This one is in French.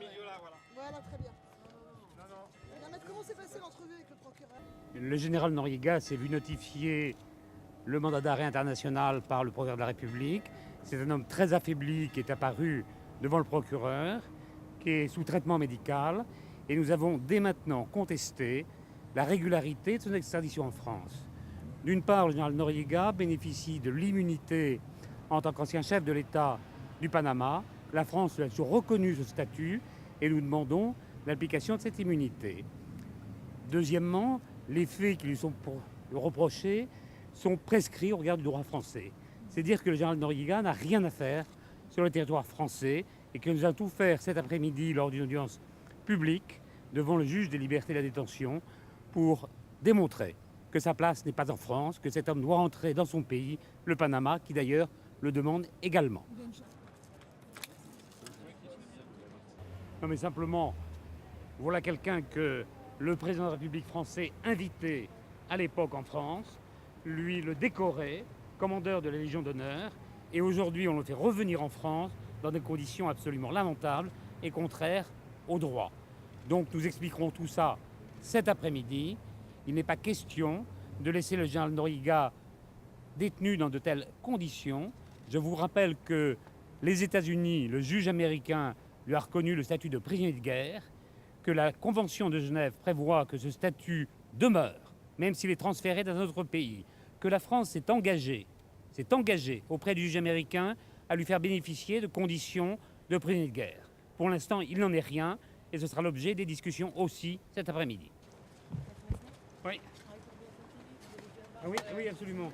milieu là, voilà. Voilà, très bien. Non, non. Madame, comment s'est passée l'entrevue avec le procureur? Le général Noriega s'est vu notifier le mandat d'arrêt international par le procureur de la République. C'est un homme très affaibli qui est apparu devant le procureur, qui est sous traitement médical. Et nous avons dès maintenant contesté la régularité de son extradition en France. D'une part, le général Noriega bénéficie de l'immunité en tant qu'ancien chef de l'État du Panama. La France a toujours reconnu ce statut et nous demandons l'application de cette immunité. Deuxièmement, les faits qui lui sont reprochés sont prescrits au regard du droit français. C'est dire que le général Noriega n'a rien à faire sur le territoire français et que nous allons tout faire cet après-midi lors d'une audience publique devant le juge des libertés et de la détention pour démontrer que sa place n'est pas en France, que cet homme doit rentrer dans son pays, le Panama, qui d'ailleurs le demande également. Non mais simplement, voilà quelqu'un que le président de la République français invitait à l'époque en France, lui le décorait, commandeur de la Légion d'honneur, et aujourd'hui on le fait revenir en France dans des conditions absolument lamentables et contraires au droit. Donc nous expliquerons tout ça cet après-midi. Il n'est pas question de laisser le général Noriega détenu dans de telles conditions. Je vous rappelle que les États-Unis, le juge américain, lui a reconnu le statut de prisonnier de guerre, que la Convention de Genève prévoit que ce statut demeure, même s'il est transféré dans un autre pays, que la France s'est engagée auprès du juge américain à lui faire bénéficier de conditions de prisonnier de guerre. Pour l'instant, il n'en est rien et ce sera l'objet des discussions aussi cet après-midi. Oui. Ah oui, absolument.